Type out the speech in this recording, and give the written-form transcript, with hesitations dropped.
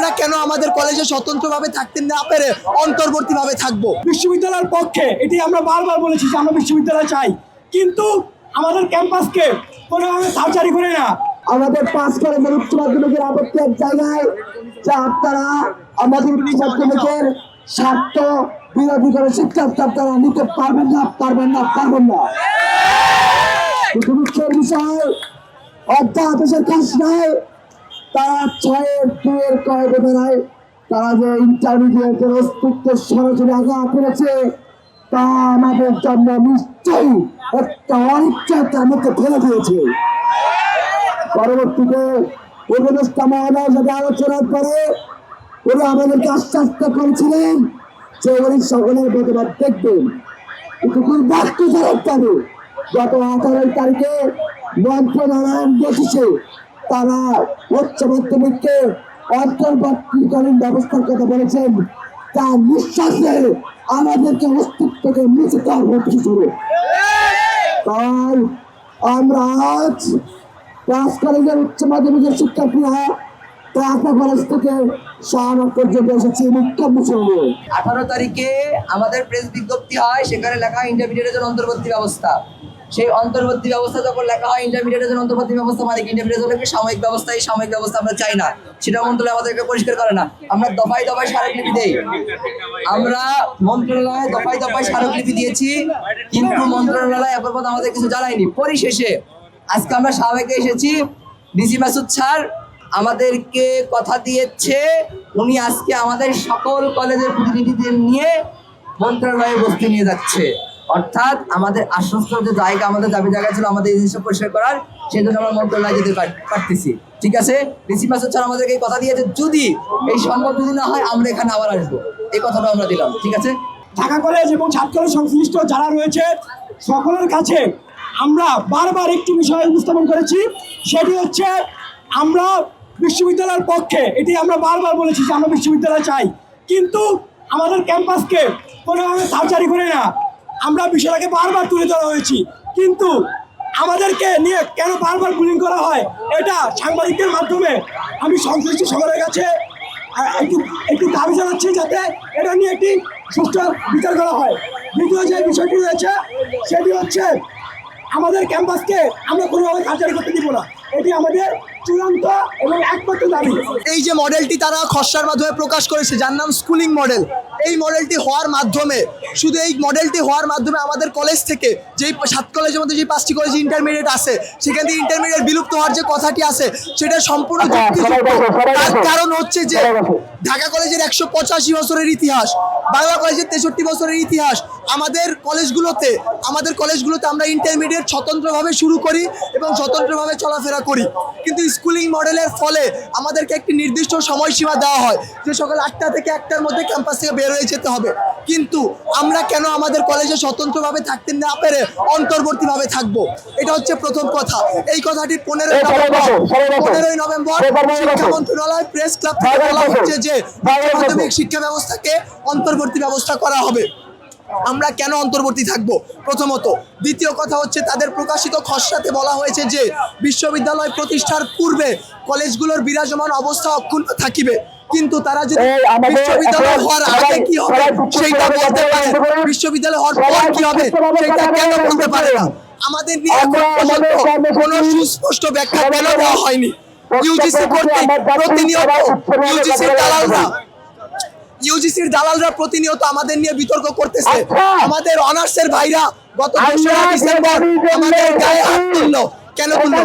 আমরা কেন আমাদের কলেজে স্বতন্ত্রভাবে থাকতে না পেরে অন্তর্বর্তীভাবে থাকবো? বিশ্ববিদ্যালয়ের পক্ষে এটি আমরা বারবার বলেছি যে আমরা বিশ্ববিদ্যালয় চাই, কিন্তু আমাদের ক্যাম্পাসকে কোনোভাবে সার্জারি করে না। আমাদের পাস কলেজের উচ্চ মাধ্যমিকের আপত্তি এক জায়গায়, যা আপনারা আমাদের উচ্চ মাধ্যমিকের স্বার্থ বিরোধী করে শিক্ষার্থী তারা নিতে পারবেন না। দুঃখের বিষয়, অধ্যাদেশের কাজ নাই, তারা 6-2 কয় বেদনায় তারা যে ইন্টারমিডিয়েটের অস্তিত্ব সরাসরি আঘাত করেছে, তা আমাদের জন্য নিশ্চয়ই একটা অনিশ্চয়তার মধ্যে ফেলে দিয়েছে। পরবর্তীতে উপদেষ্টা মহোদয়ের সাথে আলোচনার পরে উনি আমাদেরকে আশ্বস্ত করেছিলেন যে উনি সকলের প্রতিবাদ দেখবেন, কিন্তু দুর্ভাগ্যজনক ভাবে গত 18 তারিখে মন্ত্রণালয়ের নোটিশে তারা উচ্চ মাধ্যমিককে অন্তর্বর্তীকালীন ব্যবস্থার কথা বলেছেন, তা নিঃশ্বাসে আমাদেরকে অস্তিত্বকে মুছে দেওয়ার মধ্যে শুরু। তাই আমরা আজ ক্লাস কলেজের উচ্চ মাধ্যমিকের শিক্ষার্থীরা ঢাকা কলেজ থেকে শাহবাগ পর্যন্ত এসেছি বিক্ষোভ মিছিল। 18 তারিখে আমাদের প্রেস বিজ্ঞপ্তি হয়, সেখানে লেখা হয় ইন্টারমিডিয়েটের জন্য অন্তর্বর্তী ব্যবস্থা। সেই অন্তর্বর্তী ব্যবস্থা যখন লেখা হয় ইন্টারমিডিয়েটের জন্য অন্তর্বর্তী ব্যবস্থা, মানে ইন্টারমিডিয়েটের জন্য সাময়িক ব্যবস্থা, এই সাময়িক ব্যবস্থা আমরা চাই না, সেটা মন্ত্রণালয় আমাদেরকে পরিষ্কার করে না। আমরা দফায় দফায় স্মারকলিপি দেই, আমরা মন্ত্রণালয়ে দফায় দফায় স্মারকলিপি দিয়েছি, কিন্তু মন্ত্রণালয় এখন পর্যন্ত আমাদের কিছু জানায়নি। পরিশেষে আজকে আমরা শাহবাগে এসেছি, ডিসি মাসুদ স্যার আমাদেরকে কথা দিয়েছে উনি আজকে আমাদের সকল কলেজের প্রতিনিধিদের নিয়ে মন্ত্রণালয়ে বসতে নিয়ে যাচ্ছে। অর্থাৎ আমাদের আশ্বস্ত যে জায়গা, আমাদের দাবি জায়গা ছিল আমাদের এই জিনিসটা পরিষ্কার করার, সেই জন্য আমরা মন্ত্রণালয়ে যেতে পারতেছি। ঠিক আছে, ডিসি মাসুদ স্যার আমাদেরকে এই কথা দিয়েছে, যদি এই সম্ভব যদি না হয় আমরা এখানে আবার আসবো, এই কথাটা আমরা দিলাম। ঠিক আছে, ঢাকা কলেজ এবং ছাত্র কলেজ সংশ্লিষ্ট যারা রয়েছে সকলের কাছে আমরা বারবার একটি বিষয় উপস্থাপন করেছি, সেটি হচ্ছে আমরা বিশ্ববিদ্যালয়ের পক্ষে এটি আমরা বারবার বলেছি যে আমরা বিশ্ববিদ্যালয় চাই, কিন্তু আমাদের ক্যাম্পাসকে কোনোভাবে সার্জারি করে না। আমরা বিষয়টাকে বারবার তুলে ধরা হয়েছি, কিন্তু আমাদেরকে নিয়ে কেন বারবার বুলিং করা হয়, এটা সাংবাদিকদের মাধ্যমে আমি সংশ্লিষ্ট সকলের কাছে একটি দাবি জানাচ্ছি, যাতে এটা নিয়ে একটি সুষ্ঠু বিচার করা হয়। দ্বিতীয় যে বিষয়টি রয়েছে সেটি হচ্ছে আমাদের ক্যাম্পাসকে আমরা কোনোভাবে সার্জারি করতে দিব না, এটি আমাদের চূড়ান্ত এবং একমাত্র দাবি। এই যে মডেলটি তারা খসড়ার মাধ্যমে প্রকাশ করেছে, যার নাম স্কুলিং মডেল, এই মডেলটি হওয়ার মাধ্যমে, শুধু এই মডেলটি হওয়ার মাধ্যমে আমাদের কলেজ থেকে, যেই 7 কলেজের মধ্যে যে 5টি কলেজ ইন্টারমিডিয়েট আছে, সেখান থেকে ইন্টারমিডিয়েট বিলুপ্ত হওয়ার যে কথাটি আছে, সেটা সম্পূর্ণ যুক্তিযুক্ত। তার কারণ হচ্ছে যে ঢাকা কলেজের 185 বছরের ইতিহাস, বাংলা কলেজের 63 বছরের ইতিহাস। আমাদের কলেজগুলোতে আমরা ইন্টারমিডিয়েট স্বতন্ত্রভাবে শুরু করি এবং স্বতন্ত্রভাবে চলাফেরা করি, কিন্তু স্কুলিং মডেলের ফলে আমাদেরকে একটি নির্দিষ্ট সময়সীমা দেওয়া হয় যে সকাল 8টা থেকে 1টার মধ্যে ক্যাম্পাস থেকে বের হয়ে যেতে হবে। কিন্তু আমরা কেন আমাদের কলেজে স্বতন্ত্রভাবে থাকতে না পেরে অন্তর্বর্তীভাবে থাকবো? এটা হচ্ছে প্রথম কথা। এই কথাটি 15ই নভেম্বর শিক্ষা মন্ত্রণালয় প্রেস ক্লাব থেকে বলা হচ্ছে যে মাধ্যমিক শিক্ষা ব্যবস্থাকে অন্তর্বর্তী ব্যবস্থা করা হবে। আমরা কেন অন্তর্বর্তী থাকবো প্রথমত। দ্বিতীয় কথা হচ্ছে তাদের প্রকাশিত খসড়াতে বলা হয়েছে যে বিশ্ববিদ্যালয় প্রতিষ্ঠার পূর্বে কলেজগুলোর বিরাজমান অবস্থা অক্ষুণ্ণ থাকিবে, কিন্তু তারা যদি বিশ্ববিদ্যালয় হওয়ার আগে কি হবে সেইটা বলতে পারে, বিশ্ববিদ্যালয় হওয়ার পর কি হবে সেইটা কেন বলতে পারে না? আমাদের নিয়ে এখন পর্যন্ত কোনো সুস্পষ্ট ব্যাখ্যা কেন দেওয়া হয়নি। ইউজিসি কর্তৃক প্রতিনিয়ত ইউজিসির দালালরা প্রতিনিয়ত আমাদের নিয়ে বিতর্ক করতেছে। আমাদের অনার্সের ভাইরা গত 2রা ডিসেম্বর আমাদের গায়ে হাত তুললো, কেন তুললো?